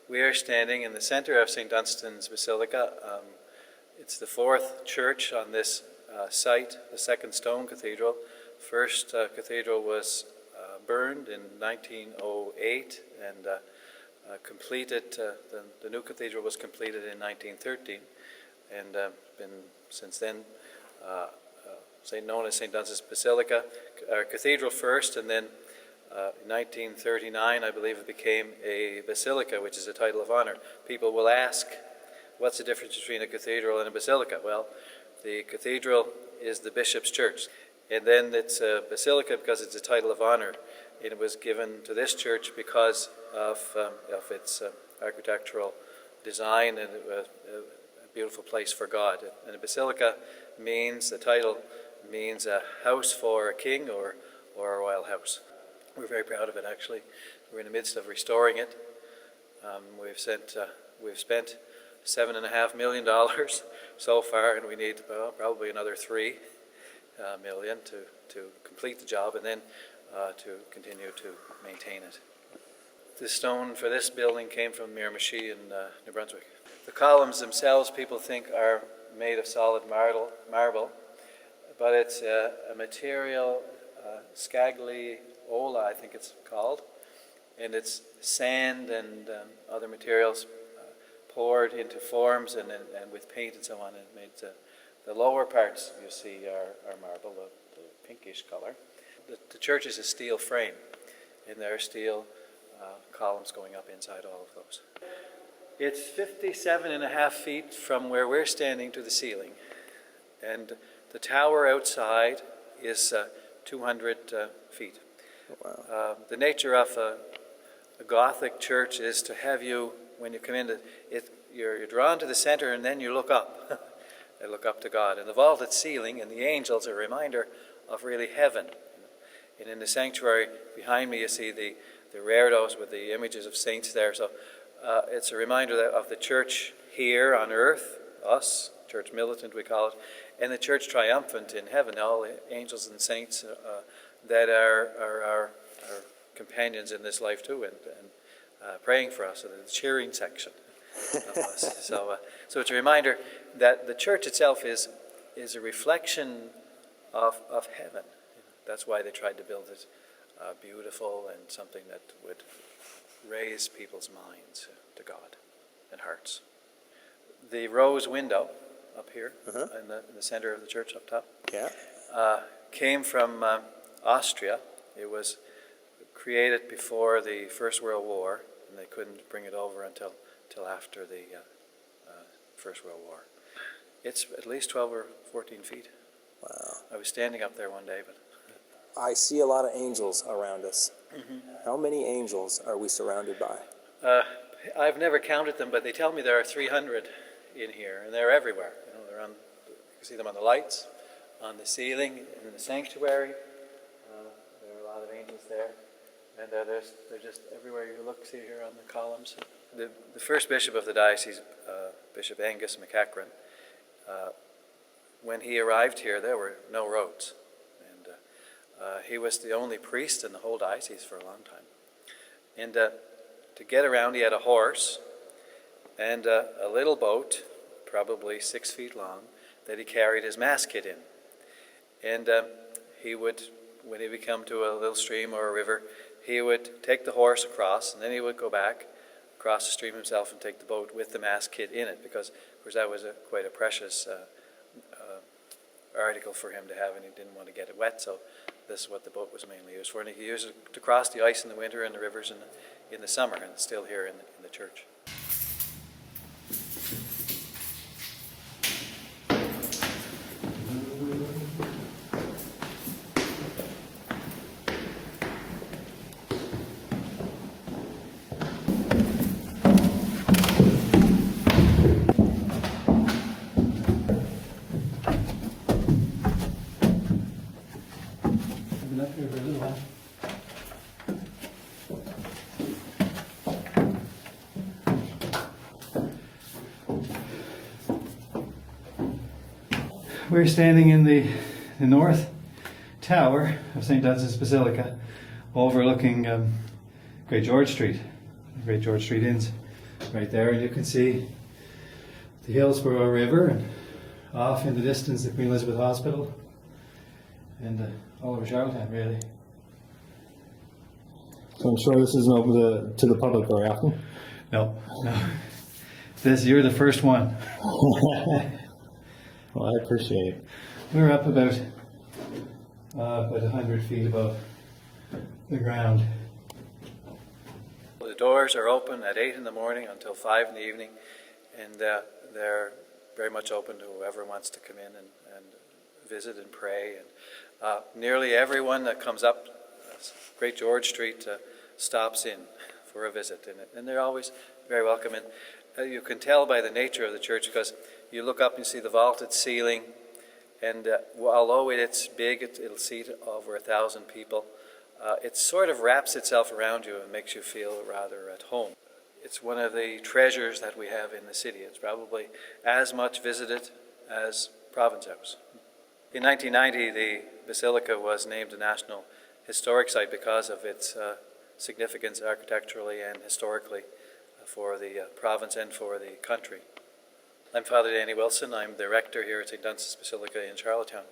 We are standing in the center of St. Dunstan's Basilica. It's the fourth church on this site, the second stone cathedral. First cathedral was burned in 1908 and completed, the new cathedral was completed in 1913 and been since then known as St. Dunstan's Basilica. Our cathedral first, and then in 1939, I believe, it became a basilica, which is a title of honor. People will ask, what's the difference between a cathedral and a basilica? Well, the cathedral is the bishop's church, and then it's a basilica because it's a title of honor. And it was given to this church because of its architectural design and a beautiful place for God. And a basilica means, the title means a house for a king or a royal house. We're very proud of it, actually. We're in the midst of restoring it. We've spent $7.5 million so far, and we need probably another $3 million to complete the job, and then to continue to maintain it. The stone for this building came from Miramichi in New Brunswick. The columns themselves, people think, are made of solid marble, but it's a material, scagliola, I think it's called, and it's sand and other materials poured into forms and with paint and so on, and made the lower parts you see are marble, the pinkish color. The church is a steel frame, and there are steel columns going up inside all of those. It's 57.5 feet from where we're standing to the ceiling, and the tower outside is 200 feet. Wow. The nature of a Gothic church is to have you, when you come in, you're drawn to the center and then you look up. You look up to God. And the vaulted ceiling and the angels are a reminder of really heaven. And in the sanctuary behind me you see the reredos with the images of saints there. So it's a reminder of the church here on earth, us, church militant we call it, and the church triumphant in heaven, all the angels and saints that are our companions in this life too, and praying for us, so the cheering section of us. So it's a reminder that the church itself is a reflection of heaven. That's why they tried to build it beautiful and something that would raise people's minds to God and hearts. The rose window up here in the center of the church up top came from Austria. It was created before the First World War, and they couldn't bring it over until after the First World War. It's at least 12 or 14 feet. Wow. I was standing up there one day, but I see a lot of angels around us. Mm-hmm. How many angels are we surrounded by? I've never counted them, but they tell me there are 300 in here, and they're everywhere. They're on. You can see them on the lights, on the ceiling, in the sanctuary. There are a lot of angels there, and they're just everywhere you look. See here on the columns. The first bishop of the diocese, Bishop Angus MacEachran, when he arrived here, there were no roads, and he was the only priest in the whole diocese for a long time. And to get around, he had a horse and a little boat, probably 6 feet long, that he carried his mass kit in. And he would, when he would come to a little stream or a river, he would take the horse across, and then he would go back across the stream himself and take the boat with the mass kit in it, because, of course, that was quite a precious article for him to have, and he didn't want to get it wet, so this is what the boat was mainly used for. And he used it to cross the ice in the winter and the rivers in the summer, and it's still here in the church. We're standing in the north tower of St. Dunstan's Basilica, overlooking Great George Street, the Great George Street Inns right there, and you can see the Hillsborough River, and off in the distance the Queen Elizabeth Hospital, and all over Charlottetown, really. So I'm sure this isn't open to the public very often. No. You're the first one. Well, I appreciate it. We're up about 100 feet above the ground. The doors are open at 8 in the morning until 5 in the evening, and they're very much open to whoever wants to come in and visit and pray. And nearly everyone that comes up Great George Street stops in for a visit, and they're always very welcome. And you can tell by the nature of the church, because you look up and you see the vaulted ceiling, and although it's big, it'll seat over 1,000 people. It sort of wraps itself around you and makes you feel rather at home. It's one of the treasures that we have in the city. It's probably as much visited as Province House. In 1990, the Basilica was named a National Historic Site because of its significance architecturally and historically for the province and for the country. I'm Father Danny Wilson. I'm the rector here at St. Dunstan's Basilica in Charlottetown.